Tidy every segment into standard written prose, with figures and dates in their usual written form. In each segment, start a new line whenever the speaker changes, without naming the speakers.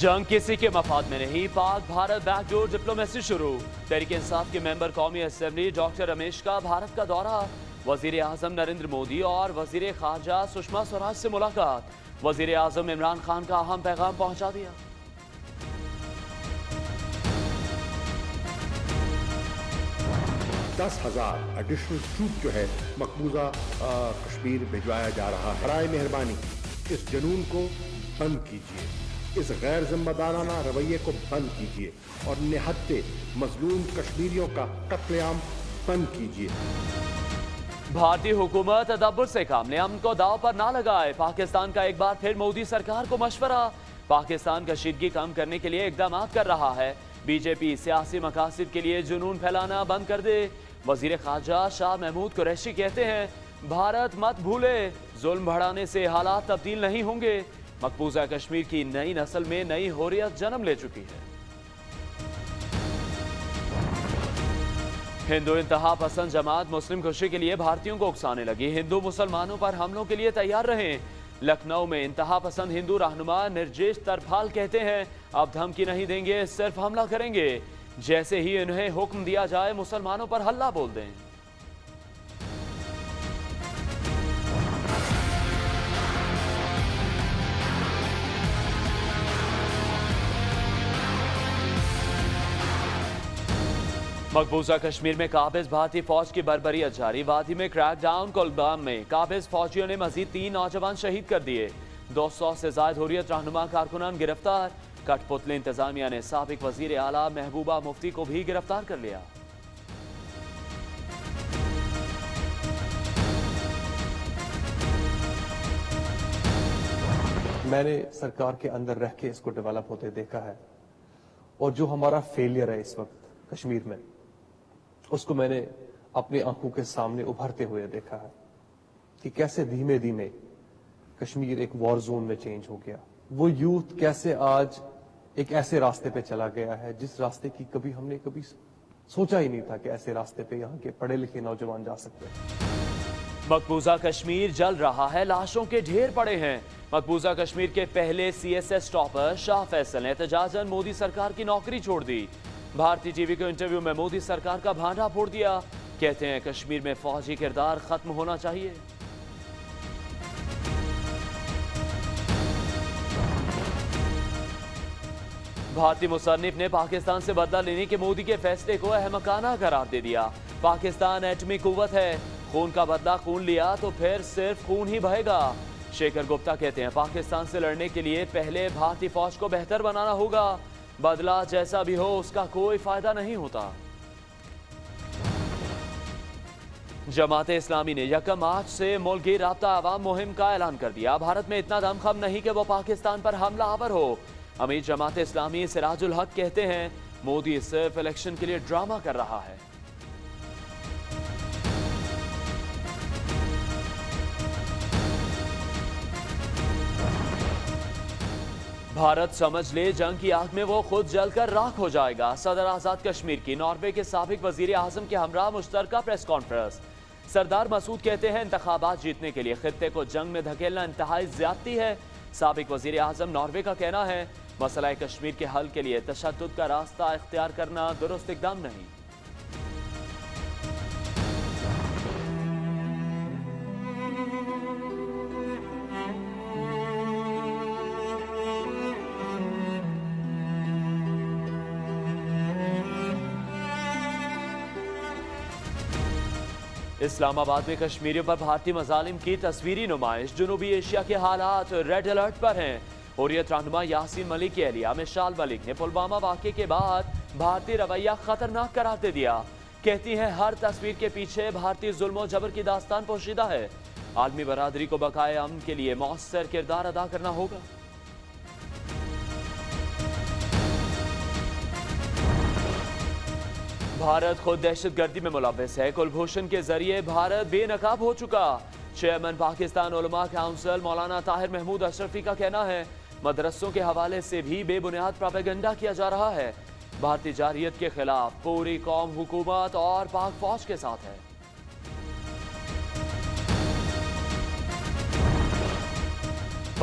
जंग किसी के मफाद में नहीं, पाक भारत बैकडोर डिप्लोमेसी शुरू। तहरीक इंसाफ के मेंबर कौमी असेंबली डॉक्टर रमेश का भारत का दौरा। वजीर आजम नरेंद्र मोदी और वजीर खारजा सुषमा स्वराज से मुलाकात। वजीर आजम इमरान खान का अहम पैगाम पहुंचा दिया।
10,000 एडिशनल ट्रूप जो है मकबूजा कश्मीर भिजवाया जा रहा है। बराए मेहरबानी इस जुनून को बंद कीजिए, इस गैर जिम्मेदाराना रवैये को बंद कीजिए और निहत्ते मजलूम कश्मीरियों का कत्लेआम बंद कीजिए।
भारतीय हुकूमत तदब्बुर से काम ले, अमन को दाव पर ना लगाए। पाकिस्तान का एक बार फिर मोदी सरकार को मशवरा। पाकिस्तान कशीदगी कम करने के लिए इकदाम कर रहा है। बीजेपी सियासी मकासद के लिए जुनून फैलाना बंद कर दे। वजीर खारजा शाह महमूद कुरैशी कहते हैं, भारत मत भूले, जुल्म बढ़ाने से हालात तब्दील नहीं होंगे। मकबूजा कश्मीर की नई नस्ल में नई हुर्रियत जन्म ले चुकी है। हिंदू इंतहा पसंद जमात मुस्लिम खुशी के लिए भारतीयों को उकसाने लगी। हिंदू मुसलमानों पर हमलों के लिए तैयार रहें। लखनऊ में इंतहा पसंद हिंदू रहनुमा निर्जेश तरफाल कहते हैं, अब धमकी नहीं देंगे, सिर्फ हमला करेंगे। जैसे ही इन्हें हुक्म दिया जाए मुसलमानों पर हल्ला बोल दें। मकबूजा कश्मीर में काबिज भारतीय फौज की बर्बरियत जारी। वादी में क्रैकडाउन। कुलगाम में काबिज फौजियों ने मजीद 3 नौजवान शहीद कर दिए। 200 से ज्यादा हुर्रियत रहनुमा कारकुनान गिरफ्तार। कठपुतली इंतजामिया ने साबिक वजीर आला महबूबा मुफ्ती को भी गिरफ्तार कर लिया।
मैंने सरकार के अंदर रह के इसको डेवलप होते देखा है, और जो हमारा फेलियर है इस वक्त कश्मीर में, उसको मैंने अपनी आंखों के सामने उभरते हुए देखा है कि कैसे धीमे धीमे कश्मीर एक वॉर जोन में चेंज हो गया। वो यूथ कैसे आज एक ऐसे रास्ते पे चला गया है जिस रास्ते की हमने कभी सोचा ही नहीं था कि ऐसे रास्ते पे यहाँ के पढ़े लिखे नौजवान जा सकते हैं।
मकबूजा कश्मीर जल रहा है, लाशों के ढेर पड़े हैं। मकबूजा कश्मीर के पहले CSS टॉपर शाह फैसल ने एहतजाजन मोदी सरकार की नौकरी छोड़ दी। भारतीय टीवी के इंटरव्यू में मोदी सरकार का भांडा फोड़ दिया। कहते हैं कश्मीर में फौजी किरदार खत्म होना चाहिए। भारतीय मुसन्निफ ने पाकिस्तान से बदला लेने के मोदी के फैसले को अहमकाना करार दे दिया। पाकिस्तान एटमी कुव्वत है, खून का बदला खून लिया तो फिर सिर्फ खून ही बहेगा। शेखर गुप्ता कहते हैं, पाकिस्तान से लड़ने के लिए पहले भारतीय फौज को बेहतर बनाना होगा। बदला जैसा भी हो उसका कोई फायदा नहीं होता। जमाते इस्लामी ने 1 मार्च से मुल्क की राब्ता आवाम मुहिम का ऐलान कर दिया। भारत में इतना दमखम नहीं कि वो पाकिस्तान पर हमला आवर हो। अमीर जमाते इस्लामी सिराजुल हक कहते हैं, मोदी सिर्फ इलेक्शन के लिए ड्रामा कर रहा है। भारत समझ ले, जंग की आग में वो खुद जलकर राख हो जाएगा। सदर आजाद कश्मीर की नॉर्वे के साबिक वजीर आजम के हमरा मुश्तरका प्रेस कॉन्फ्रेंस। सरदार मसूद कहते हैं, इंतखाबात जीतने के लिए खित्ते को जंग में धकेलना इंतहाई ज्यादती है। साबिक वजीर आजम नॉर्वे का कहना है, मसला कश्मीर के हल के लिए तशद्दुद का रास्ता इख्तियार करना दुरुस्त इक़दाम नहीं। इस्लामाबाद में कश्मीरियों पर भारतीय मजालिम की तस्वीरी नुमाइश। जनूबी एशिया के हालात रेड अलर्ट पर हैं। हुर्रियत रहनुमा यासीन मलिक की एहलिया मिसाल मलिक ने पुलवामा वाक़े के बाद भारतीय रवैया खतरनाक करार दे दिया। कहती हैं, हर तस्वीर के पीछे भारतीय जुल्म जबर की दास्तान पोशीदा है। आलमी बरादरी को बकाए अमन के लिए मौसर किरदार अदा करना होगा। भारत खुद दहशतगर्दी में मुलव्वस है। कुलभूषण के जरिए भारत बेनकाब हो चुका। चेयरमैन पाकिस्तान उलमा काउंसिल मौलाना ताहिर महमूद अशरफी का कहना है, मदरसों के हवाले से भी बेबुनियाद प्रोपेगेंडा किया जा रहा है। भारतीय जारियत के खिलाफ पूरी कौम हुकूमत और पाक फौज के साथ है।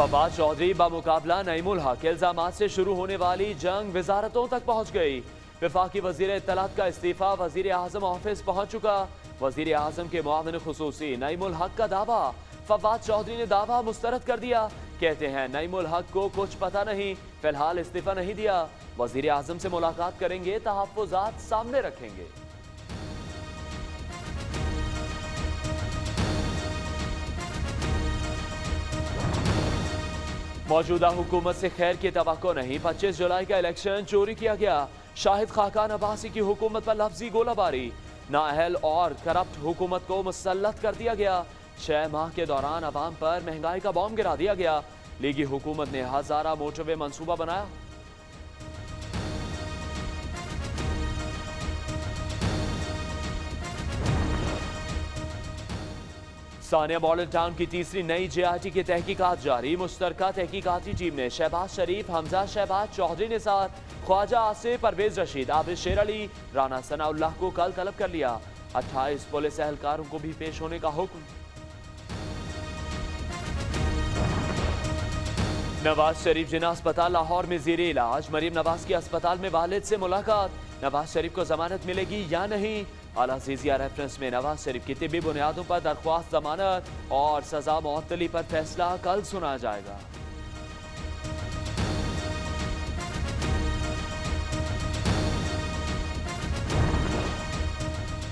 फवाद चौधरी बामुकाबला नईमुल हक इल्जामात से शुरू होने वाली जंग वजारतों तक पहुंच गई। वफाकी वजीर इत्तलात का इस्तीफा वजीर आजम ऑफिस पहुंच चुका। वजीर आजम के मुआविन खुसूसी नईमुल हक का दावा। फवाद चौधरी ने दावा मुस्तरद कर दिया। कहते हैं नईमुल हक को कुछ पता नहीं, फिलहाल इस्तीफा नहीं दिया। वजीर आजम से मुलाकात करेंगे, तहफ्फुज़ात सामने रखेंगे। मौजूदा हुकूमत से खैर की तवक्को नहीं। 25 जुलाई का इलेक्शन चोरी किया गया। शाहिद खाकान अब्बासी की हुकूमत पर लफ्जी गोलाबारी। नाअहल और करप्ट हुकूमत को मुसल्लत कर दिया गया। 6 माह के दौरान अवाम पर महंगाई का बॉम्ब गिरा दिया गया। लीगी हुकूमत ने हजारा मोटरवे मंसूबा बनाया। सानिया मॉडल टाउन की तीसरी नई JIT की तहकीकात जारी। मुश्तरका तहकीकाती टीम ने शहबाज शरीफ, हमजा शहबाज चौधरी निसार, ख्वाजा आसिफ, परवेज रशीद, आबिद शेर अली, राना सनाउल्लाह को कल तलब कर लिया। 28 पुलिस एहलकारों को भी पेश होने का हुक्म। नवाज शरीफ जिना अस्पताल लाहौर में ज़ेरे इलाज। मरीम नवाज की अस्पताल में वालिद से मुलाकात। नवाज शरीफ को जमानत मिलेगी या नहीं? आला अज़ीज़िया रेफरेंस में नवाज शरीफ की तिब्बी बुनियादों पर दरख्वास्त जमानत और सजा मुअत्तली पर फैसला कल सुना जाएगा।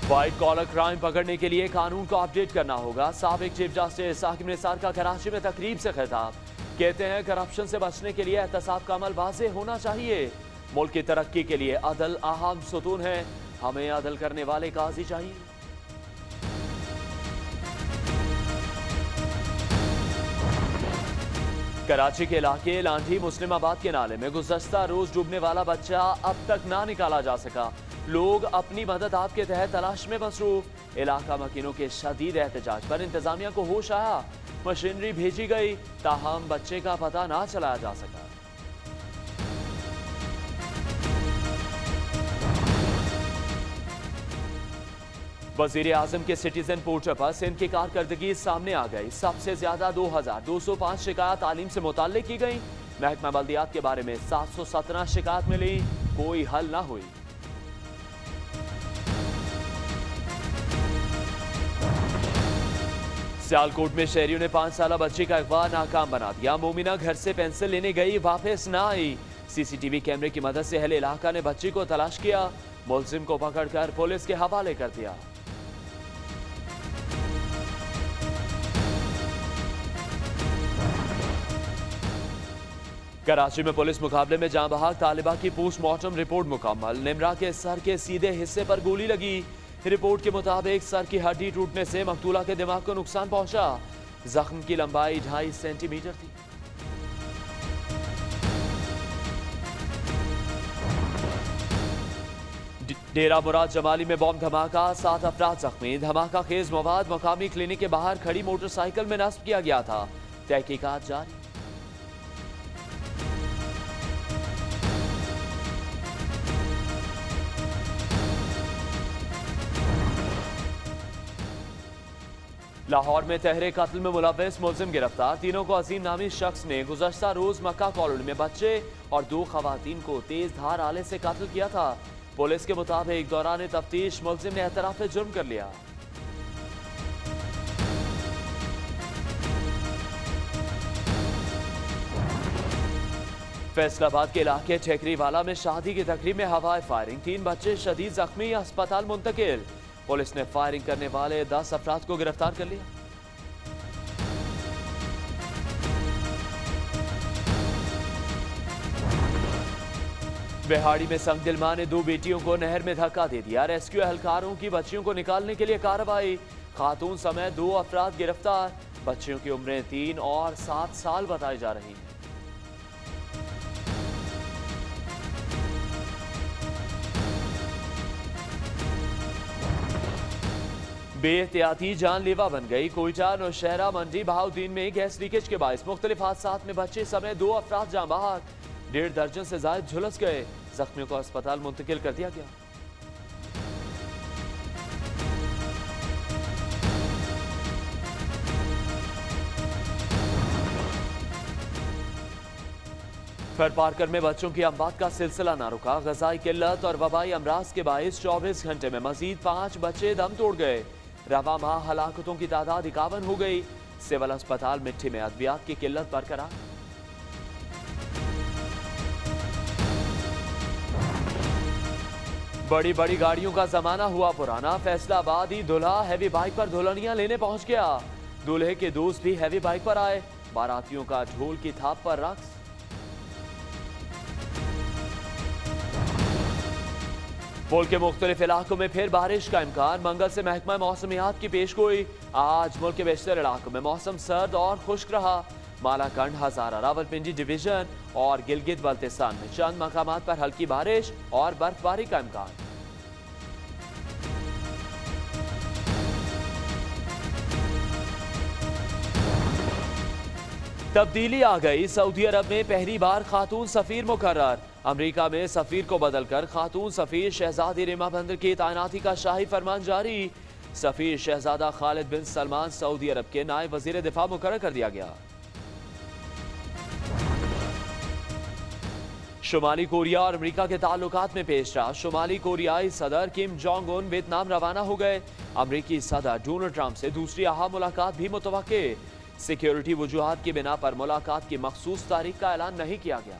व्हाइट कॉलर क्राइम पकड़ने के लिए कानून को अपडेट करना होगा। साबिक चीफ जस्टिस साकिब निसार का कराची में तकरीब से खिताब। कहते हैं करप्शन से बचने के लिए एहतसाब का अमल वाज़ेह होना चाहिए। मुल्क की तरक्की के लिए अदल अहम सुतून है, हमें अदल करने वाले काजी चाहिए। कराची के इलाके लांठी मुस्लिमाबाद के नाले में गुज़श्ता रोज डूबने वाला बच्चा अब तक ना निकाला जा सका। लोग अपनी मदद आपके तहत तलाश में मसरूफ। इलाका मकीनों के शदीद एहतजाज पर इंतजामिया को होश आया। मशीनरी भेजी गई, ताहम बच्चे का पता ना चलाया जा सका। वजीर आजम के सिटीजन पोर्टल पर सिंध की कारकर्दगी सामने आ गई। सबसे ज्यादा 2205 शिकायत तालीम से मुताल्लिक की गई। महकमा बल्दियात के बारे में 717 शिकायत मिली, कोई हल ना हुई। सियालकोट में शहरियों ने 5 साला बच्ची का अगवा नाकाम बना दिया। मोमिना घर से पेंसिल लेने गई, वापस ना आई। CCTV कैमरे की मदद से अहले इलाका ने बच्ची को तलाश किया। मुलजिम को पकड़कर पुलिस के हवाले कर दिया। कराची में पुलिस मुकाबले में जाँ बहाक तालिबा की पोस्टमार्टम रिपोर्ट मुकम्मल। निमरा के सर के सीधे हिस्से पर गोली लगी। रिपोर्ट के मुताबिक सर की हड्डी टूटने से मकतूला के दिमाग को नुकसान पहुंचा। जख्म की लंबाई 2.5 सेंटीमीटर थी। डेरा मुराद जमाली में बॉम्ब धमाका, 7 अफराद जख्मी। धमाका खेज मवाद मकामी क्लिनिक के बाहर खड़ी मोटरसाइकिल में नस्ब किया गया था। तहकीकात जारी। लाहौर में तहरे कत्ल में मुलव्वस मुलजिम गिरफ्तार। तीनों को अजीम नामी शख्स ने गुज़श्ता रोज मक्का कॉलोनी में बच्चे और 2 खवातीन को तेज धार आले से कत्ल किया था। पुलिस के मुताबिक दौरान तफ्तीश मुलजिम ने एतराफ़ जुर्म कर लिया। फैसलाबाद के इलाके ठेकरीवाला में शादी की तकरीब में हवाई फायरिंग, 3 बच्चे शदीद जख्मी, अस्पताल मुंतकिल। पुलिस ने फायरिंग करने वाले 10 अफराद को गिरफ्तार कर लिया। बिहाड़ी में संगदिल मां ने 2 बेटियों को नहर में धक्का दे दिया। रेस्क्यू एहलकारों की बच्चियों को निकालने के लिए कार्रवाई। खातून समेत 2 अफराद गिरफ्तार। बच्चियों की उम्रें 3 और 7 साल बताई जा रही हैं। बेहतियाती जानलेवा बन गई। कोयटा नौशहरा मंडी बहाउद्दीन में गैस लीकेज के बायस मुख्तलिफ हादसात में बच्चे समेत 2 अफराद जाँ बहक। 1.5 दर्जन से जायद झुलस गए। जख्मियों को अस्पताल मुंतकिल कर दिया गया। खैर पारकर में बच्चों की अमवात का सिलसिला ना रुका। गजाई किल्लत और वबाई अमराज के बायस 24 घंटे में मजीद 5 बच्चे दम तोड़ गए। रवा माह हलाकतों की तादाद 51 हो गई। सिविल अस्पताल मिट्टी में अद्वियात की किल्लत बरकरार। बड़ी बड़ी गाड़ियों का जमाना हुआ पुराना। फैसलाबाद ही दूल्हा हैवी बाइक पर दुल्हनियां लेने पहुंच गया। दूल्हे के दोस्त भी हैवी बाइक पर आए। बारातियों का ढोल की थाप पर रक्स। मुल्क के मुख्तलिफ इलाकों में फिर बारिश का इम्कान। मंगल से महकमा मौसमियात की पेशगोई। आज मुल्क के बेशतर इलाकों में मौसम सर्द और खुश्क रहा। मालाकंड, हजारा, रावलपिंडी डिवीजन और गिलगित बल्तिस्तान में चंद मकामात पर हल्की बारिश और बर्फबारी का इम्कान। तब्दीली आ गई। सऊदी अरब में पहली बार खातून सफीर मुकर्रर। अमेरिका में सफीर को बदलकर खातून सफीर शहजादी रिमा बंदर की तैनाती का शाही फरमान जारी। सफीर शहजादा खालिद बिन सलमान सऊदी अरब के नायब वजीर दिफा मुकर्रर कर दिया गया। शुमाली कोरिया और अमेरिका के ताल्लुकात में पेशरफ। शुमाली कोरियाई सदर किम जोंग उन वियतनाम रवाना हो गए। अमेरिकी सदर डोनाल्ड ट्रंप से दूसरी अहम मुलाकात भी मुतवक्के। सिक्योरिटी वजूहात की बिना पर मुलाकात की मखसूस तारीख का ऐलान नहीं किया गया।